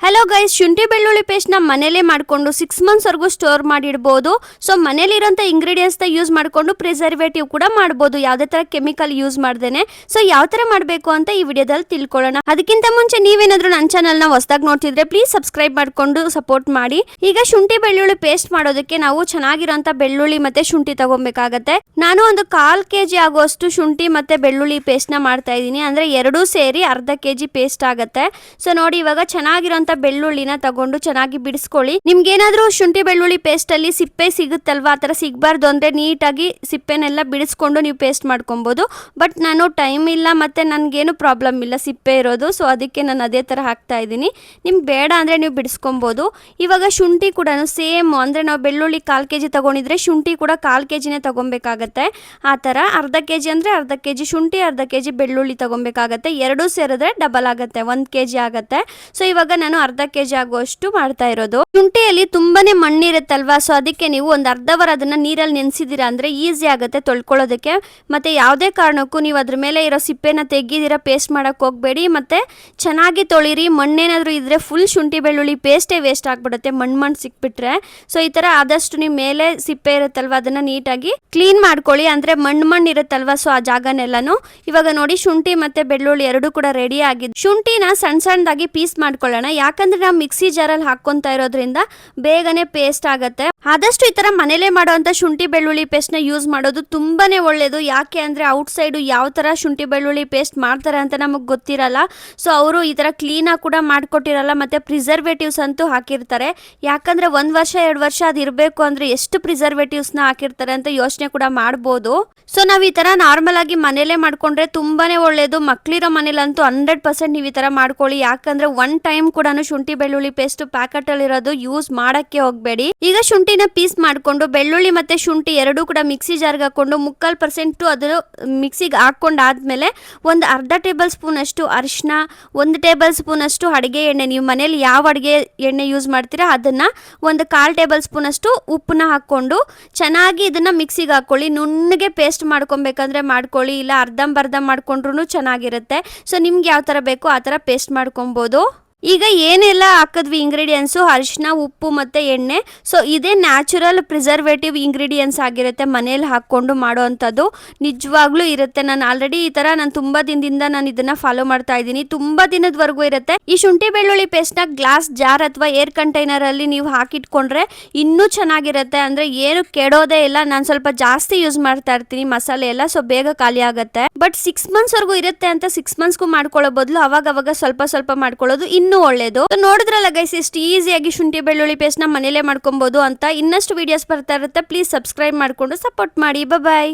Hello guys, ಶುಂಠಿ ಬೆಳ್ಳುಳ್ಳಿ ಪೇಸ್ಟ್ನ ಮನೇಲೇ ಮಾಡಿಕೊಂಡು 6 ಮಂತ್ಸ್ ವರೆಗೂ ಸ್ಟೋರ್ ಮಾಡಿಡ್ಬೋದು. ಸೊ ಮನೇಲಿರೋಂಥ ಇಂಗ್ರೀಡಿಯೆಂಟ್ಸ್ನ ಯೂಸ್ ಮಾಡಿಕೊಂಡು ಪ್ರಿಸರ್ವೇಟಿವ್ ಕೂಡ ಮಾಡ್ಬೋದು, ಯಾವುದೇ ಥರ ಕೆಮಿಕಲ್ ಯೂಸ್ ಮಾಡ್ದೇನೆ. ಸೊ ಯಾವ ಥರ ಮಾಡಬೇಕು ಅಂತ ಈ ವಿಡಿಯೋದಲ್ಲಿ ತಿಳ್ಕೊಳ್ಳೋಣ. ಅದಕ್ಕಿಂತ ಮುಂಚೆ ನೀವೇನಾದರೂ ನನ್ನ ಚಾನಲ್ನ ಹೊಸದಾಗಿ ನೋಡ್ತಿದ್ರೆ ಪ್ಲೀಸ್ ಸಬ್ಸ್ಕ್ರೈಬ್ ಮಾಡಿಕೊಂಡು ಸಪೋರ್ಟ್ ಮಾಡಿ. ಈಗ ಶುಂಠಿ ಬೆಳ್ಳುಳ್ಳಿ ಪೇಸ್ಟ್ ಮಾಡೋದಕ್ಕೆ ನಾವು ಚೆನ್ನಾಗಿರೋಂಥ ಬೆಳ್ಳುಳ್ಳಿ ಮತ್ತೆ ಶುಂಠಿ ತಗೊಬೇಕಾಗತ್ತೆ. ನಾನು ಒಂದು 1/4 kg ಆಗುವಷ್ಟು ಶುಂಠಿ ಮತ್ತೆ ಬೆಳ್ಳುಳ್ಳಿ ಪೇಸ್ಟ್ನ ಮಾಡ್ತಾ ಇದ್ದೀನಿ. ಅಂದರೆ ಎರಡೂ ಸೇರಿ ಅರ್ಧ kg ಪೇಸ್ಟ್ ಆಗುತ್ತೆ. ಸೊ ನೋಡಿ, ಇವಾಗ ಚೆನ್ನಾಗಿರೋಂಥ ಬೆಳ್ಳುಳ್ಳಿನ ತಗೊಂಡು ಚೆನ್ನಾಗಿ ಬಿಡಿಸ್ಕೊಳ್ಳಿ. ನಿಮ್ಗೆ ಏನಾದ್ರೂ ಶುಂಠಿ ಬೆಳ್ಳುಳ್ಳಿ ಪೇಸ್ಟ್ ಅಲ್ಲಿ ಸಿಪ್ಪೆ ಸಿಗುತ್ತಲ್ವಾ, ಆ ತರ ಸಿಗಬಾರ್ದು ಅಂದ್ರೆ ನೀಟಾಗಿ ಸಿಪ್ಪೆನೆಲ್ಲ ಬಿಡಿಸ್ಕೊಂಡು ನೀವು ಪೇಸ್ಟ್ ಮಾಡ್ಕೊಬಹುದು. ಬಟ್ ನಾನು ಟೈಮ್ ಇಲ್ಲ ಮತ್ತೆ ನನ್ಗೇನು ಪ್ರಾಬ್ಲಮ್ ಇಲ್ಲ ಸಿಪ್ಪೆ ಇರೋದು, ಸೊ ಅದಕ್ಕೆ ನಾನು ಅದೇ ತರ ಹಾಕ್ತಾ ಇದ್ದೀನಿ. ನಿಮ್ಗೆ ಬೇಡ ಅಂದ್ರೆ ನೀವು ಬಿಡಿಸ್ಕೊಬಹುದು. ಇವಾಗ ಶುಂಠಿ ಕೂಡ ಸೇಮ್, ಅಂದ್ರೆ ನಾವು ಬೆಳ್ಳುಳ್ಳಿ 1/4 kg ತಗೊಂಡಿದ್ರೆ ಶುಂಠಿ ಕೂಡ 1/4 kgನೇ ತಗೊಬೇಕಾಗತ್ತೆ. ಆ ತರ ಅರ್ಧ kg ಅಂದ್ರೆ ಅರ್ಧ kg ಶುಂಠಿ, ಅರ್ಧ kg ಬೆಳ್ಳುಳ್ಳಿ ತಗೊಬೇಕಾಗತ್ತೆ. ಎರಡೂ ಸೇರಿದ್ರೆ ಡಬಲ್ ಆಗುತ್ತೆ, 1 kg ಆಗುತ್ತೆ. ಸೊ ಇವಾಗ ನಾನು ಅರ್ಧ kg ಆಗುವಷ್ಟು ಮಾಡ್ತಾ ಇರೋದು. ಶುಂಠಿಯಲ್ಲಿ ತುಂಬಾನೇ ಮಣ್ಣಿರುತ್ತಲ್ವಾ, ಸೊ ಅದಕ್ಕೆ ನೀವು ಒಂದು ಅರ್ಧ ಅವರ್ ಅದನ್ನ ನೀರಲ್ಲಿ ನೆನೆಸಿದೀರಾ ಅಂದ್ರೆ ಈಸಿ ಆಗುತ್ತೆ ತೊಳ್ಕೊಳ್ಳೋದಕ್ಕೆ. ಮತ್ತೆ ಯಾವುದೇ ಕಾರಣಕ್ಕೂ ನೀವು ಅದ್ರ ಮೇಲೆ ಇರೋ ಸಿಪ್ಪೆನ ತೆಗಿದಿರಾ ಪೇಸ್ಟ್ ಮಾಡಕ್ ಹೋಗ್ಬೇಡಿ. ಮತ್ತೆ ಚೆನ್ನಾಗಿ ತೊಳಿರಿ. ಮಣ್ಣೇನಾದ್ರೂ ಇದ್ರೆ ಫುಲ್ ಶುಂಠಿ ಬೆಳ್ಳುಳ್ಳಿ ಪೇಸ್ಟೇ ವೇಸ್ಟ್ ಆಗ್ಬಿಡುತ್ತೆ, ಮಣ್ಣು ಸಿಕ್ಬಿಟ್ರೆ. ಸೊ ಈ ತರ ಆದಷ್ಟು ನೀವು ಮೇಲೆ ಸಿಪ್ಪೆ ಇರುತ್ತಲ್ವಾ ಅದನ್ನ ನೀಟಾಗಿ ಕ್ಲೀನ್ ಮಾಡ್ಕೊಳ್ಳಿ. ಅಂದ್ರೆ ಮಣ್ಣು ಇರುತ್ತಲ್ವಾ, ಸೊ ಆ ಜಾಗನೆಲ್ಲಾನು. ಇವಾಗ ನೋಡಿ, ಶುಂಠಿ ಮತ್ತೆ ಬೆಳ್ಳುಳ್ಳಿ ಎರಡು ಕೂಡ ರೆಡಿ ಆಗಿದೆ. ಶುಂಠಿನ ಸಣ್ಣದಾಗಿ ಪೀಸ್ ಮಾಡ್ಕೊಳ್ಳೋಣ, ಯಾಕಂದ್ರೆ ನಾವು ಮಿಕ್ಸಿ ಜಾರಲ್ಲಿ ಹಾಕೊಂತ ಇರೋದ್ರಿಂದ ಬೇಗನೆ ಪೇಸ್ಟ್ ಆಗುತ್ತೆ. ಆದಷ್ಟು ಈ ತರ ಮನೇಲೆ ಮಾಡುವಂತ ಶುಂಠಿ ಬೆಳ್ಳುಳ್ಳಿ ಪೇಸ್ಟ್ ನ ಯೂಸ್ ಮಾಡೋದು ತುಂಬಾನೇ ಒಳ್ಳೇದು. ಯಾಕೆ ಅಂದ್ರೆ ಔಟ್ ಸೈಡ್ ಯಾವ ತರ ಶುಂಠಿ ಬೆಳ್ಳುಳ್ಳಿ ಪೇಸ್ಟ್ ಮಾಡ್ತಾರೆ ಅಂತ ನಮಗ್ ಗೊತ್ತಿರಲ್ಲ. ಸೊ ಅವರು ಈ ತರ ಕ್ಲೀನ್ ಆಗಿ ಕೂಡ ಮಾಡ್ಕೊಟ್ಟಿರಲ್ಲ, ಮತ್ತೆ ಪ್ರಿಸರ್ವೇಟಿವ್ಸ್ ಅಂತೂ ಹಾಕಿರ್ತಾರೆ. ಯಾಕಂದ್ರೆ 1 ವರ್ಷ 2 ವರ್ಷ ಅದು ಇರಬೇಕು ಅಂದ್ರೆ ಎಷ್ಟು ಪ್ರಿಸರ್ವೇಟಿವ್ಸ್ ನ ಹಾಕಿರ್ತಾರೆ ಅಂತ ಯೋಚನೆ ಕೂಡ ಮಾಡ್ಬೋದು. ಸೊ ನಾವ್ ಈ ತರ ನಾರ್ಮಲ್ ಆಗಿ ಮನೇಲೆ ಮಾಡ್ಕೊಂಡ್ರೆ ತುಂಬಾನೇ ಒಳ್ಳೇದು. ಮಕ್ಳಿರೋ ಮನೇಲಂತೂ 100% ನೀವು ಈ ತರ ಮಾಡ್ಕೊಳ್ಳಿ. ಯಾಕಂದ್ರೆ 1 ಟೈಮ್ ಕೂಡ ಶುಂಠಿ ಬೆಳ್ಳುಳ್ಳಿ ಪೇಸ್ಟ್ ಪ್ಯಾಕೆಟ್ ಅಲ್ಲಿ ಇರೋದು ಯೂಸ್ ಮಾಡಕ್ಕೆ ಹೋಗ್ಬೇಡಿ. ಈಗ ಶುಂಠಿನ ಪೀಸ್ ಮಾಡ್ಕೊಂಡು ಬೆಳ್ಳುಳ್ಳಿ ಮತ್ತೆ ಶುಂಠಿ ಎರಡೂ ಕೂಡ ಮಿಕ್ಸಿ ಜಾರ್ಗೆ ಹಾಕೊಂಡು 3/4% ಅದು ಮಿಕ್ಸಿಗೆ ಹಾಕೊಂಡಾದ್ಮೇಲೆ ಒಂದು ಅರ್ಧ ಟೇಬಲ್ ಸ್ಪೂನ್ ಅಷ್ಟು ಅರಿಶಿನ, 1 ಟೇಬಲ್ ಸ್ಪೂನ್ ಅಷ್ಟು ಅಡುಗೆ ಎಣ್ಣೆ, ನೀವು ಮನೇಲಿ ಯಾವ ಅಡುಗೆ ಎಣ್ಣೆ ಯೂಸ್ ಮಾಡ್ತೀರಾ ಅದನ್ನ, ಒಂದು 1/4 ಟೇಬಲ್ ಸ್ಪೂನ್ ಅಷ್ಟು ಉಪ್ಪನ್ನ ಹಾಕೊಂಡು ಚೆನ್ನಾಗಿ ಇದನ್ನ ಮಿಕ್ಸಿಗೆ ಹಾಕೊಳ್ಳಿ. ನುಣ್ಣಗೆ ಪೇಸ್ಟ್ ಮಾಡ್ಕೊಬೇಕಂದ್ರೆ ಮಾಡ್ಕೊಳ್ಳಿ, ಇಲ್ಲ ಅರ್ಧಂಬರ್ಧ ಮಾಡ್ಕೊಂಡ್ರು ಚೆನ್ನಾಗಿರುತ್ತೆ. ಸೊ ನಿಮ್ಗೆ ಯಾವ ತರ ಬೇಕೋ ಆ ತರ ಪೇಸ್ಟ್ ಮಾಡ್ಕೊಬಹುದು. ಈಗ ಏನೆಲ್ಲ ಹಾಕಿದ್ವಿ ಇಂಗ್ರೀಡಿಯೆಂಟ್ಸು, ಅರಿಶಿನ, ಉಪ್ಪು ಮತ್ತೆ ಎಣ್ಣೆ. ಸೊ ಇದೇ ನ್ಯಾಚುರಲ್ ಪ್ರಿಸರ್ವೇಟಿವ್ ಇಂಗ್ರೀಡಿಯೆಂಟ್ಸ್ ಆಗಿರುತ್ತೆ, ಮನೇಲಿ ಹಾಕೊಂಡು ಮಾಡೋವಂಥದ್ದು ನಿಜವಾಗ್ಲೂ ಇರುತ್ತೆ. ನಾನು ಆಲ್ರೆಡಿ ಈ ತರ ನಾನು ತುಂಬಾ ದಿನದಿಂದ ನಾನು ಇದನ್ನ ಫಾಲೋ ಮಾಡ್ತಾ ಇದ್ದೀನಿ, ತುಂಬಾ ದಿನದವರೆಗೂ ಇರುತ್ತೆ. ಈ ಶುಂಠಿ ಬೆಳ್ಳುಳ್ಳಿ ಪೇಸ್ಟ್ ನ ಗ್ಲಾಸ್ ಜಾರ್ ಅಥವಾ ಏರ್ ಕಂಟೈನರ್ ಅಲ್ಲಿ ನೀವು ಹಾಕಿಟ್ಕೊಂಡ್ರೆ ಇನ್ನೂ ಚೆನ್ನಾಗಿರುತ್ತೆ. ಅಂದ್ರೆ ಏನು ಕೆಡೋದೇ ಇಲ್ಲ. ನಾನು ಸ್ವಲ್ಪ ಜಾಸ್ತಿ ಯೂಸ್ ಮಾಡ್ತಾ ಇರ್ತೀನಿ ಮಸಾಲೆ ಎಲ್ಲ, ಸೊ ಬೇಗ ಖಾಲಿ ಆಗುತ್ತೆ. ಬಟ್ 6 ಮಂತ್ಸ್ ವರೆಗೂ ಇರುತ್ತೆ ಅಂತ 6 ಮಂತ್ಸ್ಗೂ ಮಾಡ್ಕೊಳ್ಳೋ ಬದಲು ಅವಾಗ ಸ್ವಲ್ಪ ಮಾಡ್ಕೊಳ್ಳೋದು ಇನ್ನೂ ಒಳ್ಳೇದು. ನೋಡಿದ್ರಲ್ಲ ಗೈಸ್, ಎಷ್ಟು ಈಸಿಯಾಗಿ ಶುಂಠಿ ಬೆಳ್ಳುಳ್ಳಿ ಪೇಸ್ಟ್ ನ ಮನೇಲೆ ಮಾಡ್ಕೊಬಹುದು ಅಂತ. ಇನ್ನಷ್ಟು ವಿಡಿಯೋಸ್ ಬರ್ತಾ ಇರುತ್ತೆ, ಪ್ಲೀಸ್ ಸಬ್ಸ್ಕ್ರೈಬ್ ಮಾಡ್ಕೊಂಡು ಸಪೋರ್ಟ್ ಮಾಡಿ. ಬಾಯ್.